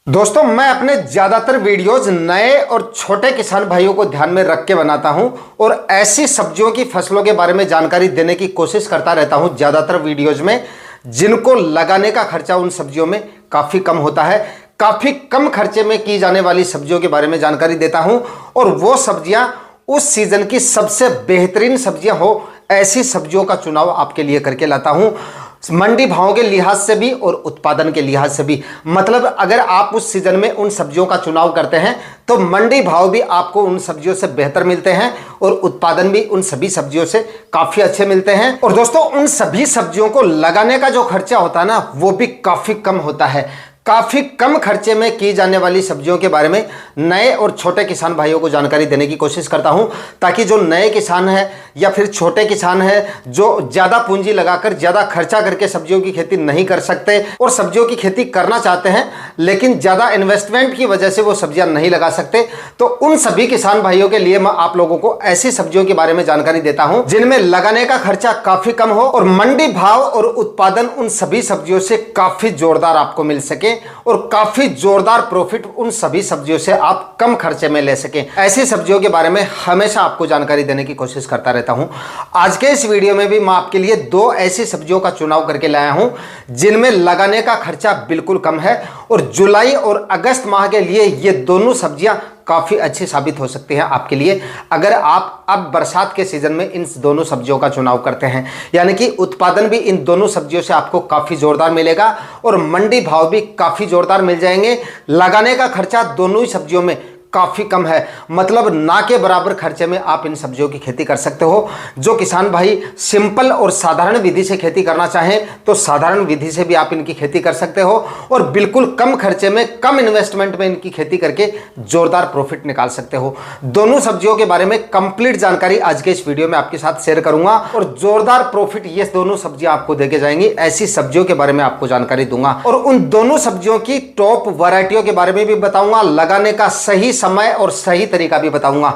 दोस्तों मैं अपने ज़्यादातर वीडियोज नए और छोटे किसान भाइयों को ध्यान में रख के बनाता हूं और ऐसी सब्जियों की फसलों के बारे में जानकारी देने की कोशिश करता रहता हूं ज़्यादातर वीडियोज में जिनको लगाने का खर्चा उन सब्जियों में काफ़ी कम होता है। काफ़ी कम खर्चे में की जाने वाली सब्जियों के बारे में जानकारी देता हूं और वो सब्जियां उस सीज़न की सबसे बेहतरीन सब्जियां हो ऐसी सब्जियों का चुनाव आपके लिए करके लाता हूं, मंडी भावों के लिहाज से भी और उत्पादन के लिहाज से भी। मतलब अगर आप उस सीजन में उन सब्जियों का चुनाव करते हैं तो मंडी भाव भी आपको उन सब्जियों से बेहतर मिलते हैं और उत्पादन भी उन सभी सब्जियों से काफी अच्छे मिलते हैं। और दोस्तों उन सभी सब्जियों को लगाने का जो खर्चा होता है ना वो भी काफी कम होता है। काफ़ी कम खर्चे में की जाने वाली सब्जियों के बारे में नए और छोटे किसान भाइयों को जानकारी देने की कोशिश करता हूं, ताकि जो नए किसान हैं या फिर छोटे किसान हैं जो ज़्यादा पूंजी लगाकर ज़्यादा खर्चा करके सब्जियों की खेती नहीं कर सकते और सब्जियों की खेती करना चाहते हैं लेकिन ज़्यादा इन्वेस्टमेंट की वजह से वो सब्जियां नहीं लगा सकते, तो उन सभी किसान भाइयों के लिए मैं आप लोगों को ऐसी सब्जियों के बारे में जानकारी देता हूँ जिनमें लगाने का खर्चा काफ़ी कम हो और मंडी भाव और उत्पादन उन सभी सब्जियों से काफ़ी जोरदार आपको मिल सके और काफी जोरदार प्रॉफिट उन सभी सब्जियों से आप कम खर्चे में ले सकें। ऐसी सब्जियों के बारे में हमेशा आपको जानकारी देने की कोशिश करता रहता हूं। आज के इस वीडियो में भी मैं आपके लिए दो ऐसी सब्जियों का चुनाव करके लाया हूं जिनमें लगाने का खर्चा बिल्कुल कम है और जुलाई और अगस्त माह के लिए ये दोनों सब्जियां काफ़ी अच्छी साबित हो सकती हैं आपके लिए अगर आप अब बरसात के सीजन में इन दोनों सब्जियों का चुनाव करते हैं। यानी कि उत्पादन भी इन दोनों सब्जियों से आपको काफ़ी जोरदार मिलेगा और मंडी भाव भी काफ़ी जोरदार मिल जाएंगे। लगाने का खर्चा दोनों ही सब्जियों में काफ़ी कम है, मतलब ना के बराबर खर्चे में आप इन सब्जियों की खेती कर सकते हो। जो किसान भाई सिंपल और साधारण विधि से खेती करना चाहें तो साधारण विधि से भी आप इनकी खेती कर सकते हो और बिल्कुल कम खर्चे में कम इन्वेस्टमेंट में इनकी खेती करके जोरदार प्रॉफिट निकाल सकते हो। दोनों सब्जियों के बारे में कंप्लीट जानकारी आज के इस वीडियो में आपके साथ शेयर करूंगा और जोरदार प्रॉफिट ये दोनों सब्जियां आपको देके जाएंगी। ऐसी सब्जियों के बारे में आपको जानकारी दूंगा और उन दोनों सब्जियों की टॉप वैरायटियों के बारे में भी बताऊंगा, लगाने का सही समय और सही तरीका भी बताऊंगा।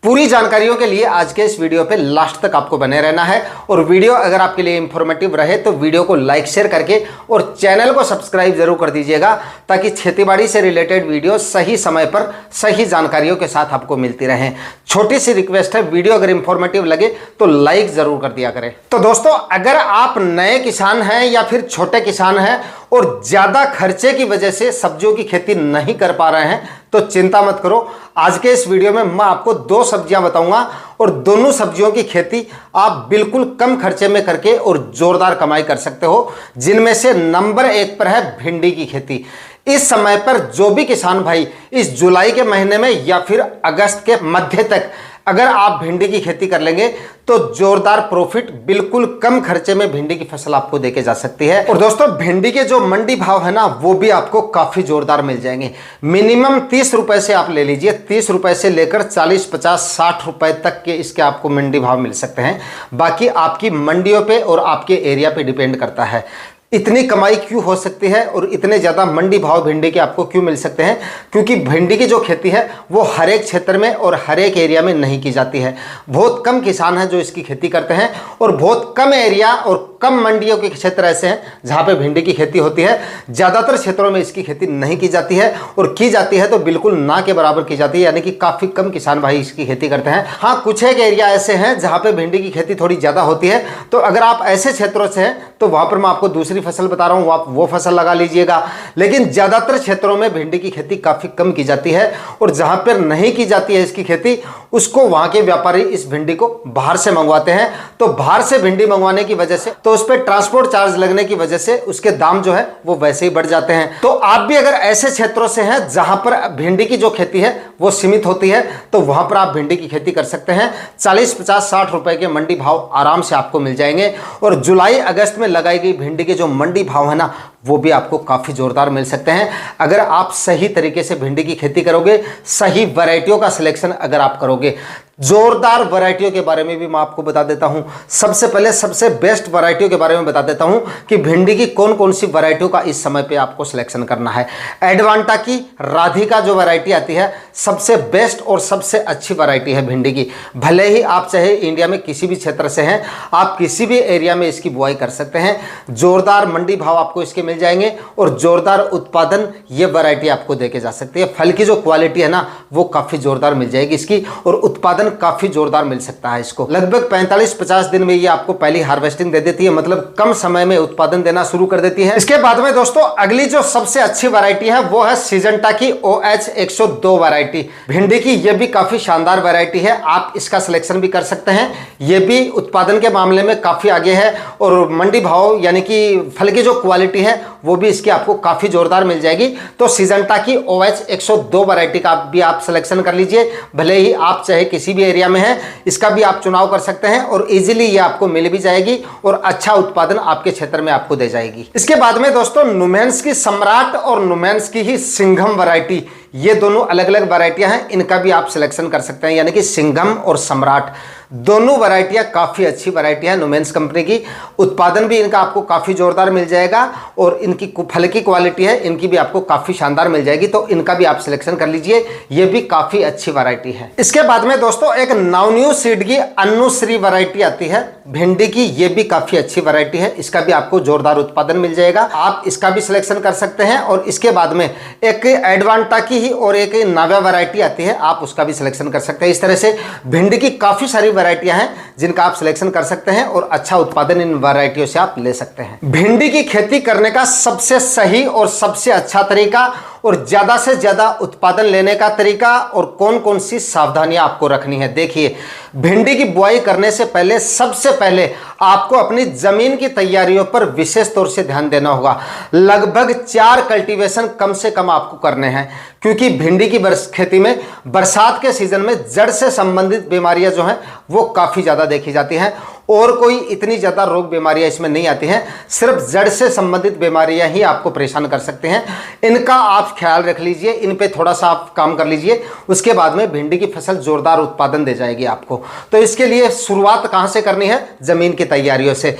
पूरी जानकारियों के लिए आज के इस वीडियो पे लास्ट तक आपको बने रहना है और वीडियो अगर आपके लिए इंफॉर्मेटिव रहे तो वीडियो को लाइक शेयर करके और चैनल को सब्सक्राइब जरूर कर दीजिएगा ताकि खेतीबाड़ी से रिलेटेड वीडियो सही समय पर सही जानकारियों के साथ आपको मिलती रहें। छोटी सी रिक्वेस्ट है, वीडियो अगर इंफॉर्मेटिव लगे तो लाइक जरूर कर दिया करें। तो दोस्तों अगर आप नए किसान हैं या फिर छोटे किसान हैं और ज्यादा खर्चे की वजह से सब्जियों की खेती नहीं कर पा रहे हैं तो चिंता मत करो। आज के इस वीडियो में मैं आपको दो सब्जियां बताऊंगा और दोनों सब्जियों की खेती आप बिल्कुल कम खर्चे में करके और जोरदार कमाई कर सकते हो, जिनमें से नंबर 1 पर है भिंडी की खेती। इस समय पर जो भी किसान भाई इस जुलाई के महीने में या फिर अगस्त के मध्य तक अगर आप भिंडी की खेती कर लेंगे तो जोरदार प्रॉफिट बिल्कुल कम खर्चे में भिंडी की फसल आपको देके जा सकती है। और दोस्तों भिंडी के जो मंडी भाव है ना वो भी आपको काफी जोरदार मिल जाएंगे। मिनिमम 30 रुपए से आप ले लीजिए, 30 रुपए से लेकर 40, 50, 60 रुपए तक के इसके आपको मंडी भाव मिल सकते हैं। बाकी आपकी मंडियों पे और आपके एरिया पे डिपेंड करता है इतनी कमाई क्यों हो सकती है और इतने ज़्यादा मंडी भाव भिंडी के आपको क्यों मिल सकते हैं, क्योंकि भिंडी की जो खेती है वो हर एक क्षेत्र में और हर एक एरिया में नहीं की जाती है। बहुत कम किसान हैं जो इसकी खेती करते हैं और बहुत कम एरिया और कम मंडियों के क्षेत्र ऐसे हैं जहाँ पे भिंडी की खेती होती है। ज़्यादातर क्षेत्रों में इसकी खेती नहीं की जाती है और की जाती है तो बिल्कुल ना के बराबर की जाती है, यानी कि काफ़ी कम किसान भाई इसकी खेती करते हैं। हाँ, कुछ एक एरिया ऐसे हैं जहाँ पे भिंडी की खेती थोड़ी ज़्यादा होती है, तो अगर आप ऐसे क्षेत्रों से हैं तो वहाँ पर मैं आपको दूसरी फसल बता रहा हूँ, आप वो फसल लगा लीजिएगा। लेकिन ज़्यादातर क्षेत्रों में भिंडी की खेती काफ़ी कम की जाती है और जहाँ पर नहीं की जाती है इसकी खेती उसको वहाँ के व्यापारी इस भिंडी को बाहर से मंगवाते हैं। तो बाहर से भिंडी मंगवाने की वजह से तो उस पर ट्रांसपोर्ट चार्ज लगने की वजह से उसके दाम जो है वो वैसे ही बढ़ जाते हैं। तो आप भी अगर ऐसे क्षेत्रों से हैं जहां पर भिंडी की जो खेती है वो सीमित होती है तो वहां पर आप भिंडी की खेती कर सकते हैं। 40, 50, 60 रुपए के मंडी भाव आराम से आपको मिल जाएंगे और जुलाई अगस्त में लगाई गई भिंडी के जो मंडी भाव है ना वो भी आपको काफ़ी जोरदार मिल सकते हैं अगर आप सही तरीके से भिंडी की खेती करोगे, सही वैरायटियों का सिलेक्शन अगर आप करोगे। जोरदार वैरायटियों के बारे में भी मैं आपको बता देता हूं। सबसे पहले सबसे बेस्ट वैरायटियों के बारे में बता देता हूं कि भिंडी की कौन कौन सी वैरायटियों का इस समय पे आपको सिलेक्शन करना है। एडवांटा की राधिका जो वैरायटी आती है सबसे बेस्ट और सबसे अच्छी वैरायटी है भिंडी की। भले ही आप चाहे इंडिया में किसी भी क्षेत्र से हैं, आप किसी भी एरिया में इसकी बुआई कर सकते हैं। जोरदार मंडी भाव आपको इसके मिल जाएंगे और जोरदार उत्पादन ये वैरायटी आपको देके जा सकती है। फल की जो क्वालिटी है ना वो काफ़ी जोरदार मिल जाएगी इसकी, और उत्पादन काफ़ी जोरदार मिल सकता है इसको। लगभग 45-50 दिन में ये आपको पहली हार्वेस्टिंग दे देती है, मतलब कम समय में उत्पादन देना शुरू कर देती है। इसके बाद में दोस्तों अगली जो सबसे अच्छी वैरायटी है वो है सिजेंटा की OH 102 वैरायटी। भिंडी की ये भी काफ़ी शानदार वैरायटी है, आप इसका सिलेक्शन भी कर सकते हैं। ये भी उत्पादन के मामले में काफ़ी आगे है और मंडी भाव यानी कि फल की जो क्वालिटी है वो भी इसकी आपको काफ़ी जोरदार मिल जाएगी। तो सिजेंटा की OH 102 वैरायटी का भी आप सिलेक्शन कर लीजिए, भले ही आप चाहे किसी भी एरिया में हैं, इसका भी आप चुनाव कर सकते हैं और इजीली ये आपको मिल भी जाएगी और अच्छा उत्पादन आपके क्षेत्र में आपको दे जाएगी। इसके बाद में दोस्तों नुमेंस की सम्राट और नुमेंस की ही सिंघम वैरायटी, ये दोनों अलग अलग वैरायटियां हैं, इनका भी आप सिलेक्शन कर सकते हैं। यानी कि सिंघम और सम्राट दोनों वैरायटियां काफ़ी अच्छी वैरायटी है नुमेंस कंपनी की। उत्पादन भी इनका आपको काफ़ी जोरदार मिल जाएगा और इनकी फल की क्वालिटी है इनकी भी आपको काफ़ी शानदार मिल जाएगी, तो इनका भी आप सिलेक्शन कर लीजिए, ये भी काफ़ी अच्छी वैरायटी है। इसके बाद में दोस्तों एक नवन्यू सीड की अनुश्री वैरायटी आती है भिंडी की, ये भी काफ़ी अच्छी वैरायटी है, इसका भी आपको जोरदार उत्पादन मिल जाएगा, आप इसका भी सिलेक्शन कर सकते हैं। और इसके बाद में एक एडवांटा की ही और एक नव्या वैरायटी आती है, आप उसका भी सिलेक्शन कर सकते हैं। इस तरह से भिंडी की काफ़ी सारी वैरायटियां हैं जिनका आप सिलेक्शन कर सकते हैं और अच्छा उत्पादन इन वैरायटियों से आप ले सकते हैं। भिंडी की खेती करने का सबसे सही और सबसे अच्छा तरीका और ज़्यादा से ज़्यादा उत्पादन लेने का तरीका और कौन कौन सी सावधानियां आपको रखनी है। देखिए, भिंडी की बुआई करने से पहले सबसे पहले आपको अपनी ज़मीन की तैयारियों पर विशेष तौर से ध्यान देना होगा। लगभग 4 कल्टीवेशन कम से कम आपको करने हैं, क्योंकि भिंडी की खेती में बरसात के सीजन में जड़ से संबंधित बीमारियां जो हैं वो काफ़ी ज़्यादा देखी जाती हैं और कोई इतनी ज़्यादा रोग बीमारियां इसमें नहीं आती हैं, सिर्फ जड़ से संबंधित बीमारियां ही आपको परेशान कर सकते हैं। इनका आप ख्याल रख लीजिए, इन पे थोड़ा सा आप काम कर लीजिए, उसके बाद में भिंडी की फसल जोरदार उत्पादन दे जाएगी आपको। तो इसके लिए शुरुआत कहाँ से करनी है? ज़मीन की तैयारियों से।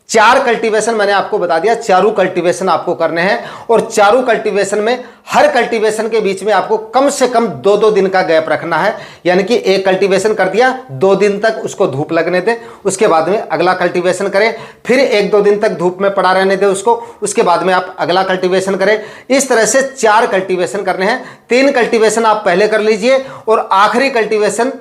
4 कल्टीवेशन मैंने आपको बता दिया, चारों कल्टीवेशन आपको करने हैं और चारों कल्टीवेशन में हर कल्टीवेशन के बीच में आपको कम से कम 2-2 दिन का गैप रखना है। यानी कि एक कल्टीवेशन कर दिया, 2 दिन तक उसको धूप लगने दें, उसके बाद में अगला कल्टीवेशन करें, फिर 1-2 दिन तक धूप में पड़ा रहने दें उसको, उसके बाद में आप अगला कल्टीवेशन करें। इस तरह से 4 कल्टीवेशन करने हैं। 3 कल्टीवेशन आप पहले कर लीजिए और आखिरी कल्टीवेशन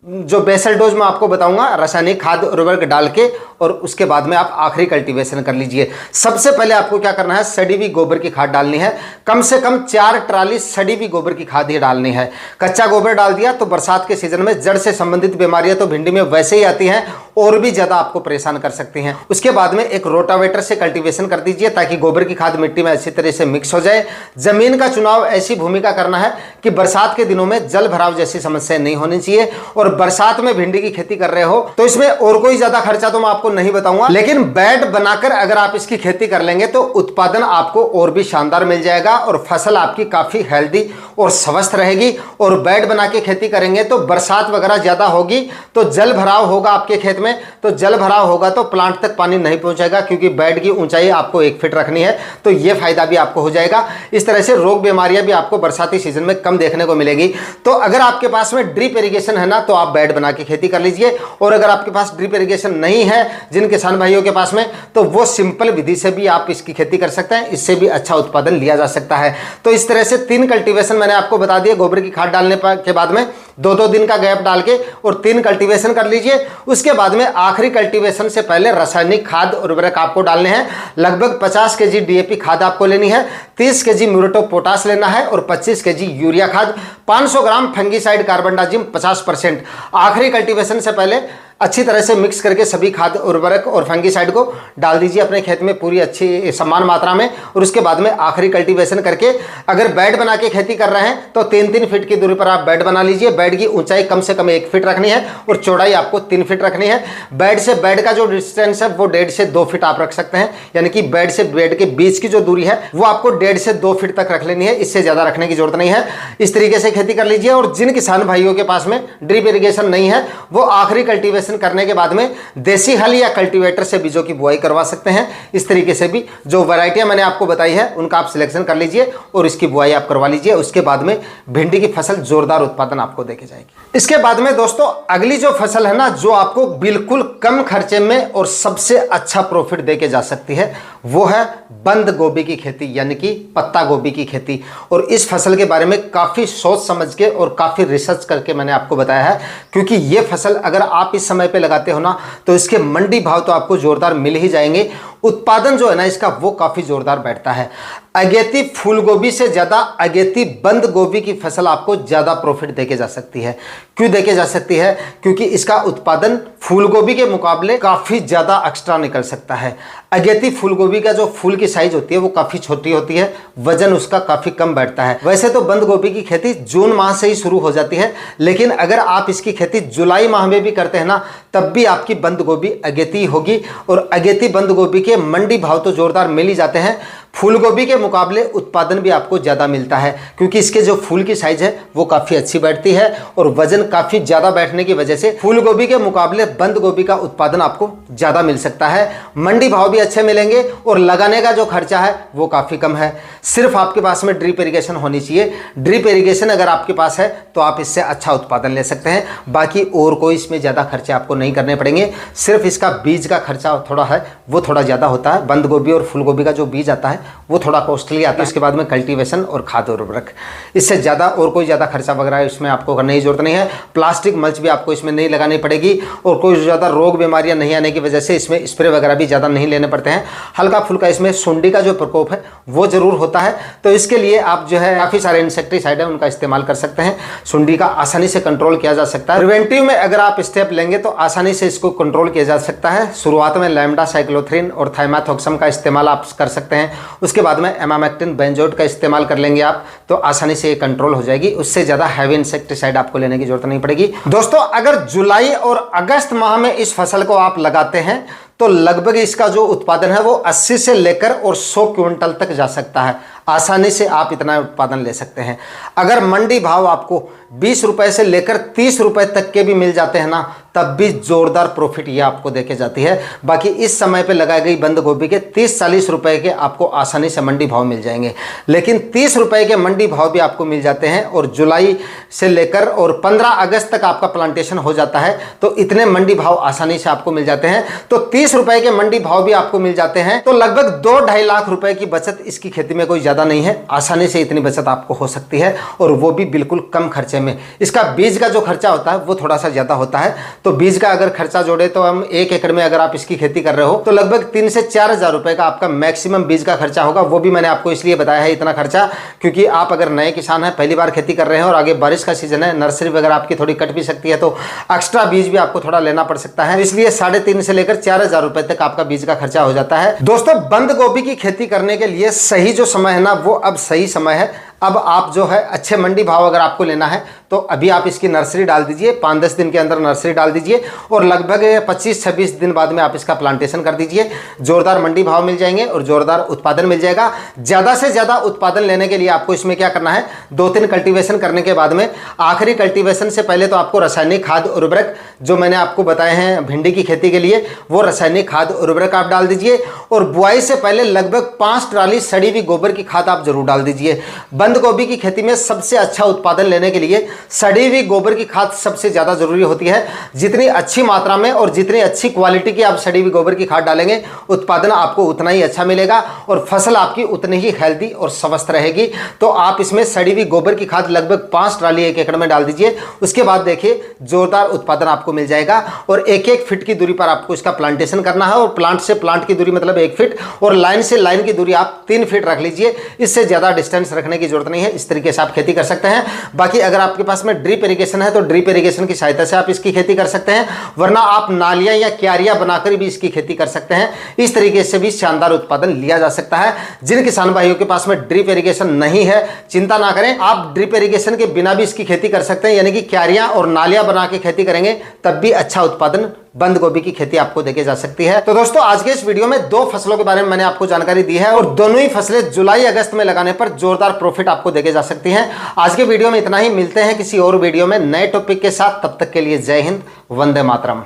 जो बेसल डोज में आपको बताऊंगा रासायनिक खाद उर्वरक डाल के, और उसके बाद में आप आखिरी कल्टीवेशन कर लीजिए। सबसे पहले आपको क्या करना है? सड़ी हुई गोबर की खाद डालनी है, कम से कम 4 ट्राली सड़ी हुई गोबर की खाद ही डालनी है। कच्चा गोबर डाल दिया तो बरसात के सीजन में जड़ से संबंधित बीमारियां तो भिंडी में वैसे ही आती हैं और भी ज़्यादा आपको परेशान कर सकती हैं। उसके बाद में एक रोटावेटर से कल्टीवेशन कर दीजिए ताकि गोबर की खाद मिट्टी में अच्छी तरह से मिक्स हो जाए। जमीन का चुनाव ऐसी भूमि का करना है कि बरसात के दिनों में जल भराव जैसी समस्या नहीं होनी चाहिए, और बरसात में भिंडी की खेती कर रहे हो तो इसमें और कोई ज्यादा खर्चा तो मैं आपको नहीं बताऊंगा, लेकिन बेड बनाकर अगर आप इसकी खेती कर लेंगे तो उत्पादन आपको और भी शानदार मिल जाएगा और फसल आपकी काफी हेल्दी और स्वस्थ रहेगी। और बेड बना के खेती करेंगे तो बरसात वगैरह ज्यादा होगी तो जल भराव होगा आपके खेत में, तो जल भराव होगा तो प्लांट तक पानी नहीं पहुंचेगा, क्योंकि बेड की ऊंचाई आपको 1 फीट रखनी है, तो यह फायदा भी आपको हो जाएगा। इस तरह से रोग बीमारियां भी आपको बरसाती सीजन में कम देखने को मिलेगी। तो अगर आपके पास में ड्रिप इरिगेशन है ना तो आप बेड बना के खेती कर लीजिए, और अगर आपके पास ड्रिप इरिगेशन नहीं है जिन किसान भाइयों के पास में, तो वो सिंपल विधि से भी आप इसकी खेती कर सकते हैं, इससे भी अच्छा उत्पादन लिया जा सकता है। तो इस तरह से 3 कल्टीवेशन मैंने आपको बता दिए, गोबर की खाद डालने के बाद में 2-2 दिन का गैप डाल के और 3 कल्टीवेशन कर लीजिए। उसके बाद में आखिरी कल्टीवेशन से पहले रासायनिक खाद उर्वरक आपको डालने हैं। लगभग 50 केजी डीएपी खाद आपको लेनी है, 30 केजी म्यूरेट ऑफ पोटाश लेना है और 25 केजी यूरिया खाद, 500 ग्राम फंगीसाइड कार्बनडाजिम 50%। आखिरी कल्टीवेशन से पहले अच्छी तरह से मिक्स करके सभी खाद उर्वरक और फंगीसाइड को डाल दीजिए अपने खेत में पूरी अच्छी समान मात्रा में, और उसके बाद में आखिरी कल्टीवेशन करके अगर बेड बना के खेती कर रहे हैं तो 3-3 फीट की दूरी पर आप बेड बना लीजिए। बेड की ऊंचाई कम से कम 1 फीट रखनी है और चौड़ाई आपको 3 फीट रखनी है। बेड से बेड का जो डिस्टेंस है वो 1.5 से 2 फीट आप रख सकते हैं, यानी कि बेड से बेड के बीच की जो दूरी है वो आपको 1.5 से 2 फीट तक रख लेनी है, इससे ज़्यादा रखने की जरूरत नहीं है। इस तरीके से खेती कर लीजिए। और जिन किसान भाइयों के पास में ड्रिप इरिगेशन नहीं है वो आखिरी कल्टीवेशन करने के बाद में देसी हल या कल्टीवेटर से बीजों की बुआई करवा सकते हैं। इस तरीके से भी जो वैरायटियां मैंने आपको बताई है उनका आप सिलेक्शन कर लीजिए और इसकी बुआई आप करवा लीजिए। उसके बाद में भिंडी की फसल जोरदार उत्पादन आपको देके जाएगी। इसके बाद में दोस्तों अगली जो फसल है ना, जो आपको बिल्कुल कम खर्चे में और सबसे अच्छा प्रॉफिट देके जा सकती है, वो है बंद गोभी की खेती, यानी कि पत्ता गोभी की खेती। और इस फसल के बारे में काफ़ी सोच समझ के और काफ़ी रिसर्च करके मैंने आपको बताया है, क्योंकि ये फसल अगर आप इस समय पे लगाते हो ना तो इसके मंडी भाव तो आपको जोरदार मिल ही जाएंगे। उत्पादन जो है ना इसका वो काफ़ी जोरदार बैठता है। अगेती फूल गोभी से ज़्यादा अगेती बंद गोभी की फसल आपको ज़्यादा प्रॉफिट देके जा सकती है। क्यों देके जा सकती है? क्योंकि इसका उत्पादन फूल गोभी के मुकाबले काफ़ी ज़्यादा एक्स्ट्रा निकल सकता है। अगेती फूल गोभी का जो फूल की साइज होती है वो काफ़ी छोटी होती है, वजन उसका काफ़ी कम बैठता है। वैसे तो बंद गोभी की खेती जून माह से ही शुरू हो जाती है, लेकिन अगर आप इसकी खेती जुलाई माह में भी करते हैं ना तब भी आपकी बंद गोभी अगेती होगी। और अगेती बंद गोभी के मंडी भाव तो जोरदार मिल ही जाते हैं। फूल गोभी के मुकाबले उत्पादन भी आपको ज़्यादा मिलता है, क्योंकि इसके जो फूल की साइज है वो काफ़ी अच्छी बैठती है और वजन काफ़ी ज़्यादा बैठने की वजह से फूल गोभी के मुकाबले बंद गोभी का उत्पादन आपको ज़्यादा मिल सकता है। मंडी भाव भी अच्छे मिलेंगे और लगाने का जो खर्चा है वो काफ़ी कम है। सिर्फ आपके पास में ड्रिप इरिगेशन होनी चाहिए। ड्रिप इरिगेशन अगर आपके पास है तो आप इससे अच्छा उत्पादन ले सकते हैं। बाकी और कोई इसमें ज़्यादा खर्चे आपको नहीं करने पड़ेंगे। सिर्फ इसका बीज का खर्चा थोड़ा है, वो थोड़ा ज़्यादा होता है। बंद गोभी और फूल गोभी का जो बीज आता है वो थोड़ा कॉस्टली आता है। इसके बाद में कल्टीवेशन और खाद और उर्वरक, इससे ज़्यादा और कोई ज़्यादा खर्चा वगैरह इसमें आपको करने की जरूरत नहीं है। प्लास्टिक मल्च भी आपको इसमें नहीं लगानी पड़ेगी और कोई ज़्यादा रोग बीमारियां नहीं आने की वजह से इसमें स्प्रे वगैरह भी ज़्यादा नहीं लेने पड़ते हैं। हल्का फुल्का इसमें सुंडी का जो प्रकोप है वो ज़रूर होता है, तो इसके लिए आप जो है काफ़ी सारे इंसेक्टिसाइड है उनका इस्तेमाल कर सकते हैं। सुंडी का आसानी से कंट्रोल किया जा सकता है। प्रिवेंटिव में अगर आप स्टेप लेंगे तो आसानी से इसको कंट्रोल किया जा सकता है। शुरुआत में लैम्डा साइक्लोथ्रिन और थाइमाथोक्सम का इस्तेमाल आप कर सकते हैं। उसके बाद में एमामेक्टिन बेंजोएट का इस्तेमाल कर लेंगे आप तो आसानी से ये कंट्रोल हो जाएगी। उससे ज़्यादा हैवी इंसेक्टिसाइड आपको लेने की जरूरत नहीं पड़ेगी। दोस्तों, अगर जुलाई और अगस्त माह में इस फसल को आप लगाते हैं तो लगभग इसका जो उत्पादन है वो 80 से लेकर और 100 क्विंटल तक जा सकता है। आसानी से आप इतना उत्पादन ले सकते हैं। अगर मंडी भाव आपको 20 रुपए से लेकर 30 रुपए तक के भी मिल जाते हैं ना तब भी जोरदार प्रॉफिट ये आपको देके जाती है। बाकी इस समय पे लगाई गई बंद गोभी के 30-40 रुपए के आपको आसानी से मंडी भाव मिल जाएंगे, लेकिन 30 रुपए के मंडी भाव भी आपको मिल जाते हैं। और जुलाई से लेकर और 15 अगस्त तक आपका प्लांटेशन हो जाता है तो इतने मंडी भाव आसानी से आपको मिल जाते हैं। तो 30 रुपए के मंडी भाव भी आपको मिल जाते हैं तो लगभग 2-2.5 लाख रुपए की बचत इसकी खेती में कोई ज़्यादा नहीं है। आसानी से इतनी बचत आपको हो सकती है और वो भी बिल्कुल कम खर्चे में। इसका बीज का जो खर्चा होता है वो थोड़ा सा ज़्यादा होता है, तो बीज का अगर खर्चा जोड़े तो हम 1 एकड़ में अगर आप इसकी खेती कर रहे हो तो लगभग 3 से 4 हज़ार रुपए का आपका मैक्सिमम बीज का खर्चा होगा। वो भी मैंने आपको इसलिए बताया है इतना खर्चा, क्योंकि आप अगर नए किसान हैं, पहली बार खेती कर रहे हैं और आगे बारिश का सीजन है, नर्सरी वगैरह आपकी थोड़ी कट भी सकती है तो एक्स्ट्रा बीज भी आपको थोड़ा लेना पड़ सकता है। इसलिए 3.5 से लेकर 4 हज़ार रुपए तक आपका बीज का खर्चा हो जाता है। दोस्तों, बंद गोभी की खेती करने के लिए सही जो समय है ना वो अब सही समय है। अब आप जो है अच्छे मंडी भाव अगर आपको लेना है तो अभी आप इसकी नर्सरी डाल दीजिए, 5-10 दिन के अंदर नर्सरी डाल दीजिए और लगभग 25-26 दिन बाद में आप इसका प्लांटेशन कर दीजिए। जोरदार मंडी भाव मिल जाएंगे और जोरदार उत्पादन मिल जाएगा। ज़्यादा से ज़्यादा उत्पादन लेने के लिए आपको इसमें क्या करना है, 2-3 कल्टीवेशन करने के बाद में आखिरी कल्टीवेशन से पहले तो आपको रासायनिक खाद उर्वरक जो मैंने आपको बताए हैं भिंडी की खेती के लिए वो रासायनिक खाद उर्वरक आप डाल दीजिए। और बुआई से पहले लगभग 5 ट्राली सड़ी हुई गोबर की खाद आप जरूर डाल दीजिए। बंद गोभी की खेती में सबसे अच्छा उत्पादन लेने के लिए सड़ी हुई गोबर की खाद सबसे ज़्यादा जरूरी होती है। जितनी अच्छी मात्रा में और जितनी अच्छी क्वालिटी की आप सड़ी हुई गोबर की खाद डालेंगे उत्पादन आपको उतना ही अच्छा मिलेगा और फसल आपकी उतनी ही हेल्दी और स्वस्थ रहेगी। तो आप इसमें सड़ी हुई गोबर की खाद लगभग 5 ट्राली 1 एकड़ में डाल दीजिए। उसके बाद देखिए जोरदार उत्पादन आपको मिल जाएगा। और 1-1 फीट की दूरी पर आपको इसका प्लांटेशन करना है और प्लांट से प्लांट की दूरी मतलब 1 फीट और लाइन से लाइन की दूरी आप 3 फीट रख लीजिए। इससे ज़्यादा डिस्टेंस रखने की जरूरत नहीं है। इस तरीके से आप खेती कर सकते हैं। बाकी अगर आपके पास में ड्रिप इरिगेशन है तो ड्रिप इरिगेशन की सहायता से आप इसकी खेती कर सकते हैं, वरना आप नालियां या क्यारियां बनाकर भी इसकी खेती कर सकते हैं। इस तरीके से भी शानदार उत्पादन लिया जा सकता है। जिन किसान भाइयों के पास में ड्रिप इरिगेशन नहीं है चिंता ना करें, आप ड्रिप इरिगेशन के बिना भी इसकी खेती कर सकते हैं, यानी कि क्यारियां और नालियां बना के खेती करेंगे तब भी अच्छा उत्पादन बंद गोभी की खेती आपको देके जा सकती है। तो दोस्तों, आज के इस वीडियो में 2 फसलों के बारे में मैंने आपको जानकारी दी है और दोनों ही फसलें जुलाई अगस्त में लगाने पर जोरदार प्रॉफिट आपको देके जा सकती हैं। आज के वीडियो में इतना ही। मिलते हैं किसी और वीडियो में नए टॉपिक के साथ। तब तक के लिए जय हिंद, वंदे मातरम।